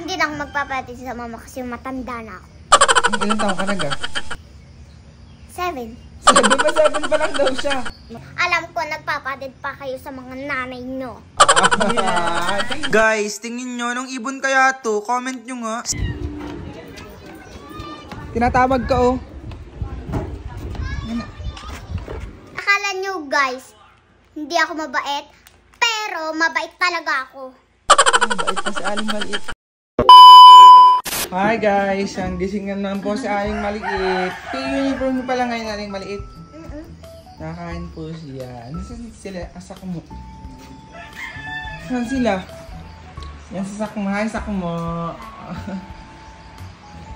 Hindi na ako magpapatid sa mama kasi matanda na ako. Ilang taon ka na ga? 7. 7 pa lang daw siya. Alam ko, nagpapatid pa kayo sa mga nanay nyo. Guys, tingin nyo, nung ibon kaya to? Comment nyo nga. Tinatawag ka oh. Akala nyo guys, hindi ako mabait, pero mabait talaga ako. Mabait pa si Aling Maliit. Hi guys, ang gising na naman po si Aling Maliit. Uniform mo pala ngayon, Aling Maliit. Nakain po siya. Nasaan sila? Asak mo. Saan sila? Yan sa sakmo. Hi, sakmo.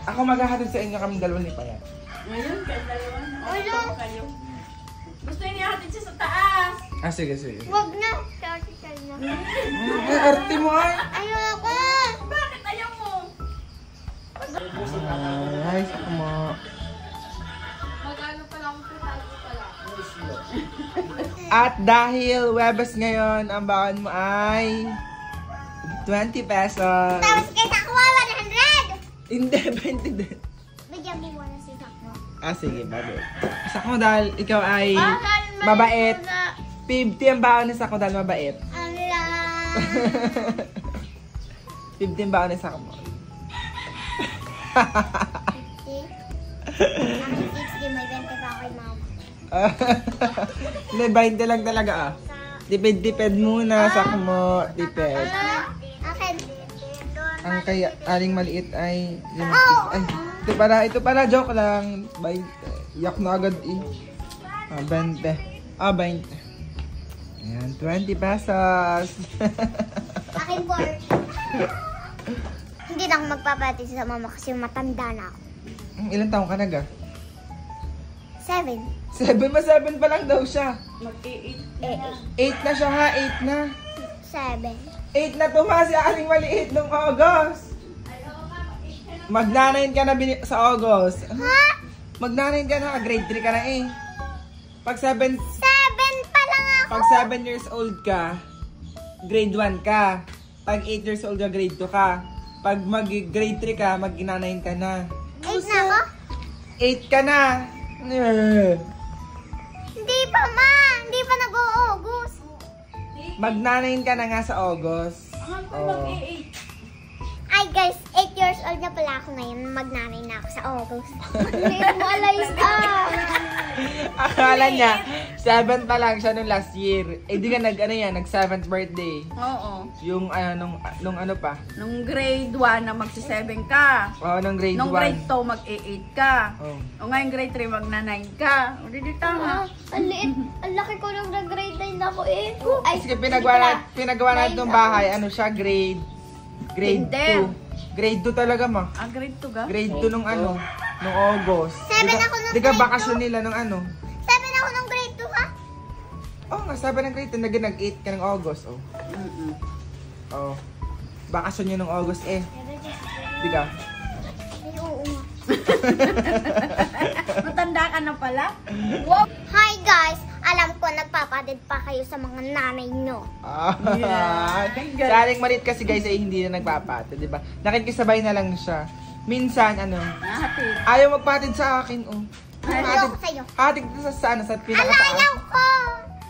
Ako maghahatid sa inyo kami dalawa ni Payat. Ngayon, kayo dalawa. Wala. Kayo. Gusto niyo ihatid siya sa taas. Ah, sige, sige. Wag na. Sorry na. Ay, arte mo ay. Ayoko. Bakit ayaw mo? Ay, sakmo. Mag-ano pa lang po tayo pala. At dahil Webes ngayon, ang baon mo ay 20 pesos. Tapos kita ko 100. Hindi, 20 din. Bigyan mo muna si Sakmo. Ah, sige, bago. Sakmo dahil ikaw ay mabait. 50 ang baon ni Sakmo dahil mabait. Ala. 50 ang baon ni Sakmo. 60, may 20 pa ako kay mama. Hindi, 20 lang talaga ah. Diped muna, Sakmo. Diped. Akin. Ang kaya Aling Maliit ay ay, ito para joke lang. 20. Yak na agad eh. Ah, 20. Ah, 20. Ayan, 20 pesos. Akin po. Hindi na ako magpapatid sa mama kasi matanda na ako. Ilang taon ka na ga? 7. 7 pa lang daw siya. Mag-i-eat. 8 na siya ha, 8 na. 7. 8 na tuma si Aling Maliit nung August. Magnanayin ka na sa August. Ha? Magnanayin ka na, grade 3 ka na eh. Pag 7 7 pa lang ako. Pag 7 years old ka, grade 1 ka. Pag 8 years old ka, grade 2 ka. Pag mag-grade 3 ka, mag-9 ka na. 8 na ako? 8 ka na. Hindi pa ma. Hindi pa nag-o-August. Mag-9 ka na nga sa August. Oh. Mag-i-eat. Ay guys, 8 years old na pala ako ngayon. Mag-9 na ako sa August. Hindi mo alayos Akala niya, 7 pa lang siya nung last year. Eh di ka nag 7th birthday. Oo. Yung nung ano pa? Nung grade 1 na magsi-7 ka. Oo, nung grade 1. Nung grade 2 mag-i-8 ka. Oh. O ngayon grade 3 mag-9 ka. O di tama. Ang liit. Ang laki ko nung nag-grade 9 ako eh. Ay, Sige, pinagawa natin ng bahay. Ano siya? Grade Kinder. 2. Grade 2 talaga ma. Ah, grade 2 ka? Grade 2 nung ano? Nung August. 7 ako nung Di ka grade bakasyon nila nung ano? 7 ako nung grade 2 ha? Oo nga, 7 ng grade 2. Nag-8 ka ng August. Oh. Oh. Bakasyon nyo nung August eh. Di ka? Ay, oo nga. Matanda ka na pala? Wow. Hi guys! Alam ko, nagpapatid pa kayo sa mga nanay nyo. Yeah. Sa Aling Maliit kasi guys ay hindi na nagpapatid, di ba? Nakikisabay na lang siya. Minsan, Nahatid. ayaw magpatid sa akin, oh. Ayoko sa'yo. Hatid ko sa Ala, pinakataas. ayaw ko!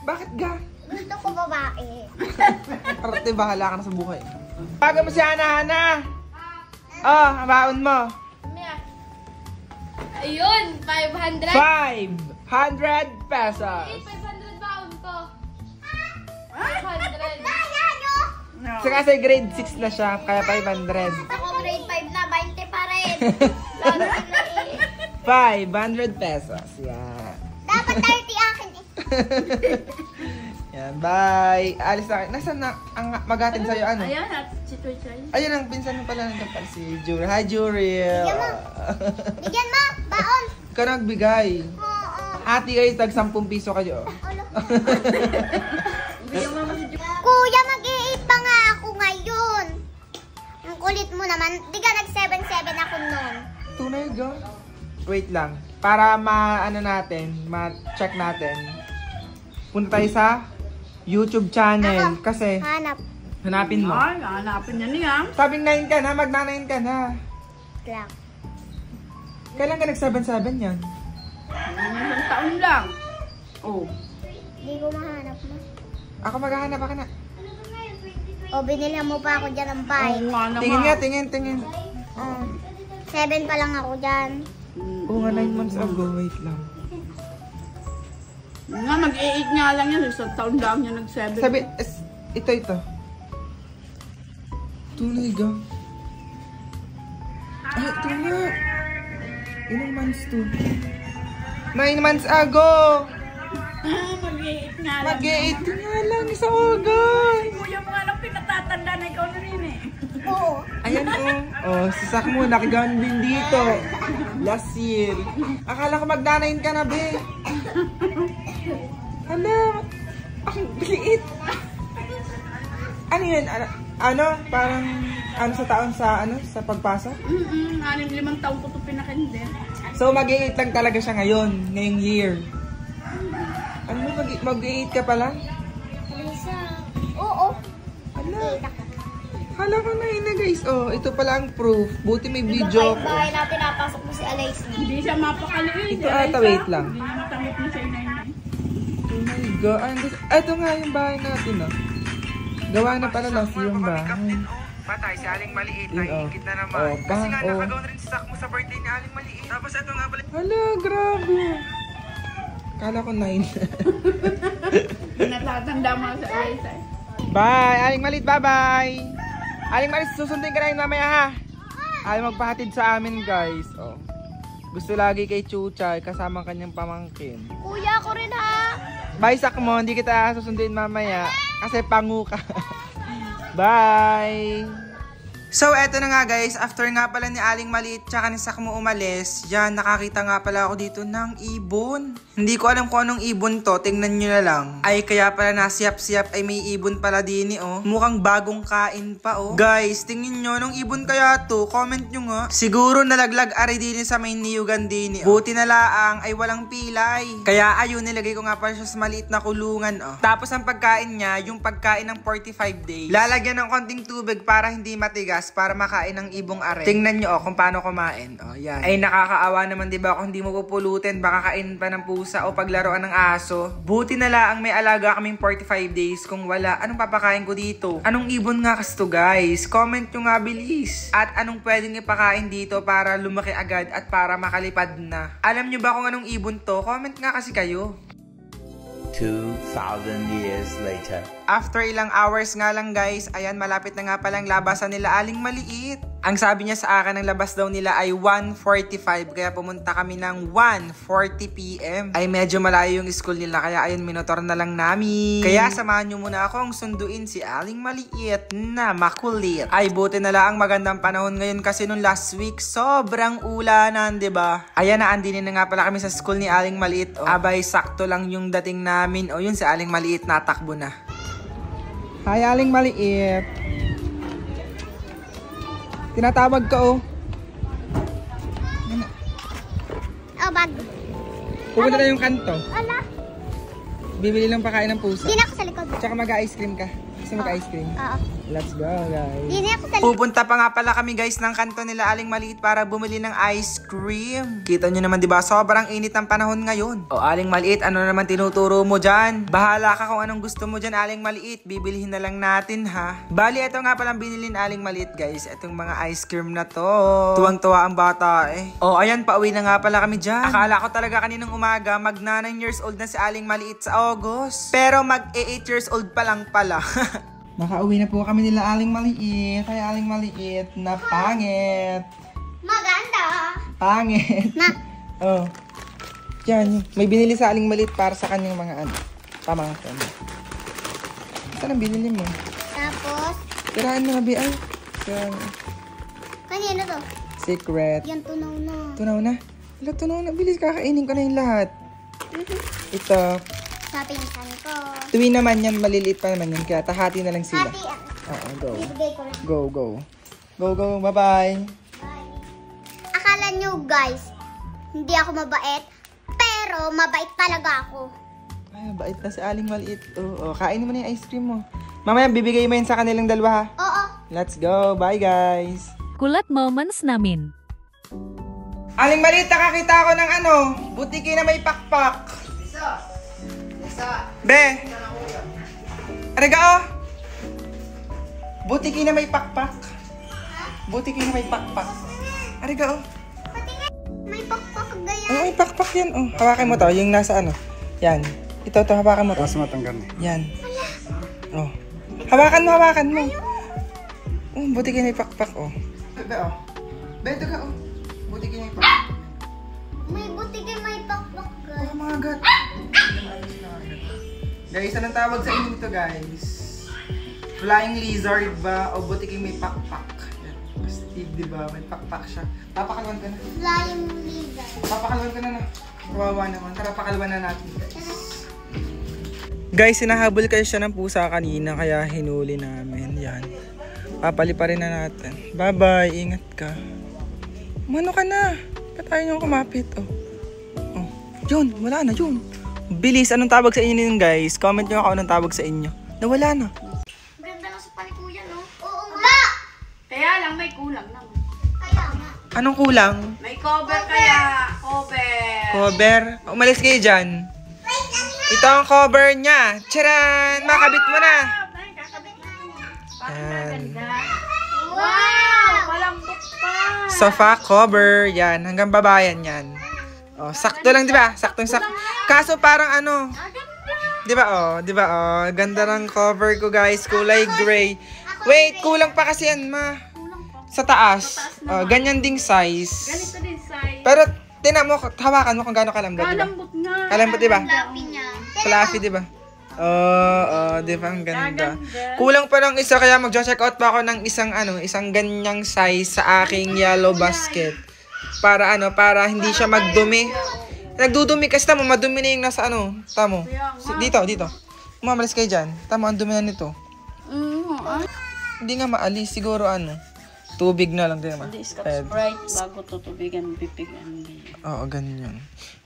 Bakit ga? Gusto ko babae. Arte, bahala ka na sa buhay. Paga mo si Hana. Oh, ang baon mo. Ayun, 500. 500 pesos. 500 baon ko. 500. Kaya nyo! No. So kasi grade 6 na siya, kaya 500. Ako grade 5 na, 20 pa rin. Lalo sila eh. 500 pesos. Yan. Dapat 30 akin eh. Yan, bye. Alis na. Nasaan na ang maghatin sa'yo? Ano? Ayan, at si Tuchay. Ayun ang pinsan mo pala nandiyan pala si Jurel. Hi, Jurel. Bigyan mo. Bigyan mo, baon. Ikaw na nagbigay. Oo. Ate kayo, tag 10 piso kayo. Alo. Bigyan mo naman si Tuchay. Kuya, mag-i-8 pa nga ako ngayon. Ang kulit mo naman. Di ka nag-7-7 ako noon. Tunay ga? Wait lang. Para ma-check natin. Punta tayo sa YouTube channel. Ako, Kasi hanap. Hanapin mo. Ay, hanapin niya niya. Sabing 9 ka na, magna-9 ka na. Lang. Kailan ka nag-7-7 yan? Isang taon lang. Oh. Hindi ko mahanap mo. Ako maghahanap ka na. O, binili mo pa ako dyan ng bike. Oo nga naman. Tingin nga, tingin. 7 pa lang ako dyan. Oo nga, 9 months ago. Wait lang. Nga, mag-8 nga lang yan. Isang taon lang niya nag-7. Sabi, ito. Tunay ga. Ay, ito nga. Ilang months to? 9 months ago. Mag-8 nga lang. Mag-8 nga lang sa August. Kuya mo nga lang pinatatanda na ikaw na rin eh. Oo. Ayan si Sak mo, nakigaan din dito. Last year. Akala ko magdanayin ka na, be. Hala, ang liit. Ano yun? Parang, sa taon sa pagpasa? 6-5 taon ko ito pinakindi. So, mag-8 lang talaga siya ngayong year. Ano, mag-8 ka pala? Lisa. Oo. Hala ko na yun na guys. Oh, ito pala ang proof. Buti may video. Bahay na pinapasok mo si Alays. Hindi siya mapakaliit. Ito ata, wait lang. Hindi niya matanggap na siya inay. Oh my God. Ito nga yung bahay natin, oh. Gawa na pala last yung bahay. Patay, si Aling Maliit, Yun, naiingit na naman. oh, Kasi nga, oh. nakagawan rin si Sak mo sa birthday ni Aling Maliit. Tapos ito nga pala. Hala, grabe. Kala ko 9. Natatanda mo sa Elsa. Bye! Aling Maliit, bye-bye! Aling Maliit, susundin ka na yun mamaya, ha? Aling magpahatid sa amin, guys. Oh. Gusto lagi kay Chuchay, kasama kanyang pamangkin. Kuya ko rin ha. Bye, Sak mo. Hindi kita susundin mamaya. Kasi pangu ka. Bye! So, eto na nga guys, after nga pala ni Aling Maliit tsaka ni Sakmo umalis, yan, nakakita nga pala ako dito ng ibon. Hindi ko alam kung anong ibon to, tingnan nyo na lang. Ay, kaya pala nasiyap-siyap ay may ibon pala din oh. Mukhang bagong kain pa oh. Guys, tingin nyo, nung ibon kaya to, comment nyo nga. Siguro nalaglag ari din sa may niyugan din oh. Buti na laang ay walang pilay. Kaya ayun, nilagay ko nga pala siya sa maliit na kulungan oh. Tapos ang pagkain niya, yung pagkain ng 45 days. Lalagyan ng konting tubig para hindi matigas, para makain ng ibong are. Tingnan nyo kung paano kumain. Yan. Ay nakakaawa naman diba kung hindi mo pupulutin, baka kainin pa ng pusa o paglaruan ng aso. Buti na lang may alaga kaming 45 days. Kung wala, anong papakain ko dito? Anong ibon nga kasto guys? Comment nyo nga bilis. At anong pwedeng ipakain dito para lumaki agad at para makalipad na? Alam nyo ba kung anong ibon to? Comment nga kasi kayo. 2,000 years later. After ilang hours nga lang guys, ayan malapit na nga palang labasan nila Aling Maliit. Ang sabi niya sa akin, ang labas daw nila ay 1:45, kaya pumunta kami ng 1:40 PM. Ay medyo malayo yung school nila, kaya ayun minotor na lang namin. Kaya samahan nyo muna akong sunduin si Aling Maliit na makulit. Ay buti na lang ang magandang panahon ngayon kasi nung last week sobrang ulanan, 'di ba? Ayan na, andinin na nga pala kami sa school ni Aling Maliit. Oh. Abay sakto lang yung dating namin. O yun si Aling Maliit natakbo na. Hi Aling Maliit. Tinatawag ka oh. Oh, bag. Pupunta na yung kanto. Ala. Bibili lang pakain ng pusa. Di na ako sa likod. Tsaka mag-ice cream ka. Gusto mag-ice cream? Oo. Let's go guys. Di na ako sa likod. Pupunta pa nga pala kami guys ng kanto nila Aling Maliit para bumili ng ice cream. Kita nyo naman diba, sobrang init ang panahon ngayon. O Aling Maliit, ano naman tinuturo mo dyan? Bahala ka kung anong gusto mo dyan Aling Maliit. Bibilihin na lang natin ha. Bali, ito nga palang binilin Aling Maliit guys. Itong mga ice cream na to. Tuwang-tuwa ang bata eh. O ayan, pauwi na nga pala kami dyan. Akala ko talaga kaninang umaga mag 9 years old na si Aling Maliit sa August. Pero mag 8 years old pa lang pala. Nakauwi na po kami nila Aling Maliit. Ay Aling Maliit na pangit. Maganda. Pangit. Na. Oh. Diyan. May binili sa Aling Maliit para sa kanyang mga pamangkin. Saan ang binili mo? Tapos, Tirahan mo na, Bi. Ay. Tirahan mo. kanino to? Secret. Yan, tunaw na. Tunaw na. Wala, tunaw na. Bilis, kakainin ko na yung lahat. Ito. Sa pinsan ko. Tuwi naman yan. Maliliit pa naman yan. Kaya tahati na lang sila. Hati, Oo, go. ibigay ko lang. Go, go. Go, go. Bye-bye. Bye. Akala nyo guys, hindi ako mabait, pero mabait talaga ako. Ay, bait na si Aling Maliit. Oo, kainin mo na yung ice cream mo. Mamaya bibigay mo yun sa kanilang dalawa ha. Oo. Let's go. Bye guys. Kulat moments namin. Aling Maliit, nakakita ako ng ano, butiki na may pakpak. Be. Arega oh. Butiki na may pakpak. Butiki na may pakpak. Arega oh. May pakpak gaya. Ay, may pakpak yan. Oh, hawakan mo to, yung nasa ano. Yan. Ito, hawakan mo to. Tapos matanggal na. Yan. Oh. Hawakan mo. Oh, butiki na may pakpak oh. Be oh. Be, ito ka oh. Butiki na may pakpak. May butiki, may pakpak guys. Oh, mga gat. Guys, anong tawag sa inyo nito guys? Flying lizard ba o butiki may pakpak? Yan. Steve, di ba? May pakpak siya. Papakalwan ka na. Flying lizard. Papakalwan ka na. Kawawa naman. Tara, pakalwan na natin guys. Guys, sinahabol kayo siya ng pusa kanina kaya hinuli namin. Yan. Papaliparin na natin. Bye-bye. Ingat ka. Mano ka na. Ba't tayo niyong kumapit? Oh. Oh. Yun. Wala na. Yun. Bilis. Anong tawag sa inyo yun guys? Comment nyo ako anong tawag sa inyo. Nawala na. Ganda lang sa palikuyan, no? Oo nga. Kaya lang, may kulang naman. Kaya nga. Anong kulang? May cover kaya. Cover. Cover. Umalis kayo dyan. Ito ang cover niya. Tcharan! Makabit mo na. Ay, kakabit na. Bakit Yan. ganda? Wow! Malambot pa. Sofa cover. Yan. Hanggang babayan yan. Oh, sakto lang, di ba? Saktong-sakto. Kaso parang ano. Di ba, oh? Di ba, oh? Ganda ng cover ko, guys. Kulay gray. Wait, kulang pa kasi yan, ma. Sa taas. Oh, ganyan ding size. Ganito din size. Pero, tinan mo, hawakan mo kung gaano kalambot, di ba? Kalambot nga. Kalambot, di ba? Lapi niya. Fluffy, di ba? Oo, di ba? Ang ganda. Gaganda. Kulang pa ng isa, kaya mag-check out pa ako ng isang ganyang size sa aking yellow basket. Para para hindi siya magdumi. Nagdudumi kasi, tamo, madumi na yung nasa tamo. Dito. Umamalis kayo dyan. Tamo, ang dumi na nito. Hindi nga maalis, siguro tubig na lang din naman. Hindi, Scotch Sprite bago tutubigan, pipigan. Oo, ganyan.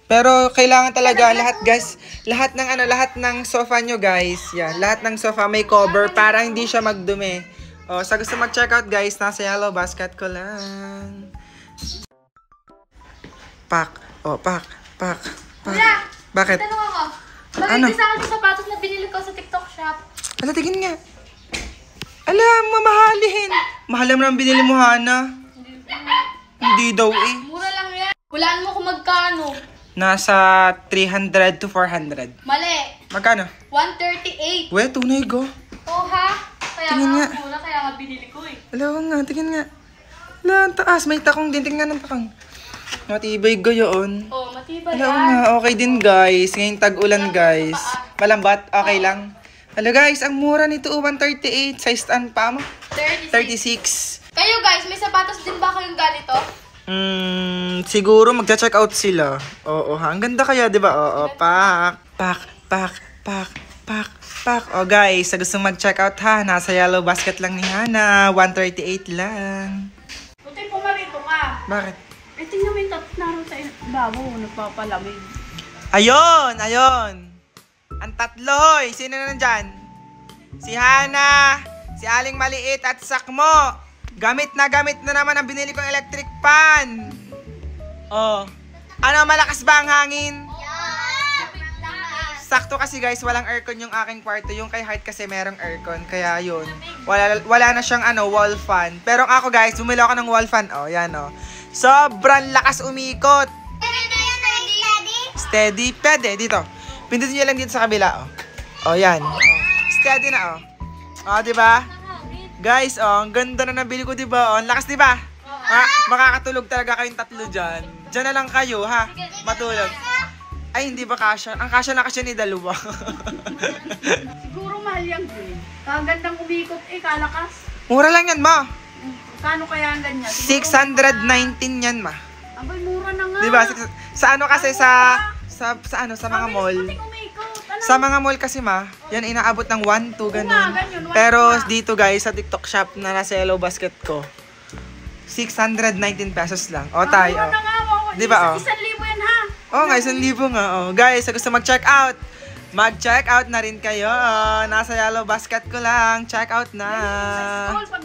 Pero kailangan talaga lahat guys, lahat ng sofa nyo guys, yan, lahat ng sofa may cover para hindi siya magdumi. Oh, sa gusto mag-check out guys, nasa yellow basket ko lang. Pak. Bakit? Tanong ako. Bakit Ano? isa ka sa sapatos na binili ko sa TikTok shop? Ala, tingin nga. Ala, mamahalin. Mahal naman ang binili mo, Hana. Hindi daw eh. Mura lang yan. Walaan mo kung magkano. Nasa 300 to 400. Mali. Magkano? 138. We, tunay go. Oh ha? Kaya Tingin nga. mura, kaya nga binili ko eh. Ala, nga, tingin nga. Ala, ang taas. May takong din. Tingnan ng takong. Matibay gayon. Oh, matibay Ala, yan. nga. Okay din, guys. Ngayong tag-ulan, guys. Malambat. Okay lang. Ala, guys. Ang mura nito. 138. Size taan pa mo? 36. 36. Kayo guys, may sapatos din ba kayong ganito? Siguro magcha-check out sila. Oo, ha. Ang ganda kaya, 'di ba? Oo, pak. Oh, guys, sa gustong mag-check out ha, nasa yellow basket lang ni Hana. 138 lang. Buti pumarito ka. Bakit? Eh, tingnan mo yung naroon sa babo, nagpapalamig. Ayun. Ang tatlo, hoy. Sino na nandyan? Si Hana, si Aling Maliit at Sakmo. Gamit na naman ang binili kong electric fan. Oh. Ano, malakas ba ang hangin? Sakto kasi guys, walang aircon yung aking kwarto. Yung kay Heart kasi merong aircon. Kaya yun, wala na siyang wall fan. Pero ako guys, bumili ako ng wall fan. Oh, yan oh. Sobrang lakas umikot. Steady. Pwede, dito. Pindutin nyo lang dito sa kabila, oh. Oh, yan. Oh. Steady na, oh. Oh, diba? Guys, oh, ang ganda na nabili ko, diba? Oh, ang lakas, diba? Ha? Makakatulog talaga kayong tatlo dyan. Dyan na lang kayo, ha? Matulog. Ay, hindi ba kasya? Ang kasya na kasya ni dalawa. Siguro mahal yan, eh. Kagandang umikot, kalakas. Mura lang yan, ma. Kano kaya ang ganyan? 619 yan, ma. Abay, mura na nga. Diba? Sa kasi sa mga mall. Buting umikot. Ano? Sa mga mall kasi ma, yan inaabot ng 1, 2, ganun. ganyan, 1, Pero 2. dito guys, sa TikTok shop na nasa yellow basket ko, 619 pesos lang. O tayo. Mura na nga, wow. Diba, oh? 1,000 yan, ha? Oh, nga, 1,000 nga. Oh. Guys, sa gusto mag-check out, Mag-check out na rin kayo. Nasa yellow basket ko lang. Check out na. School, pag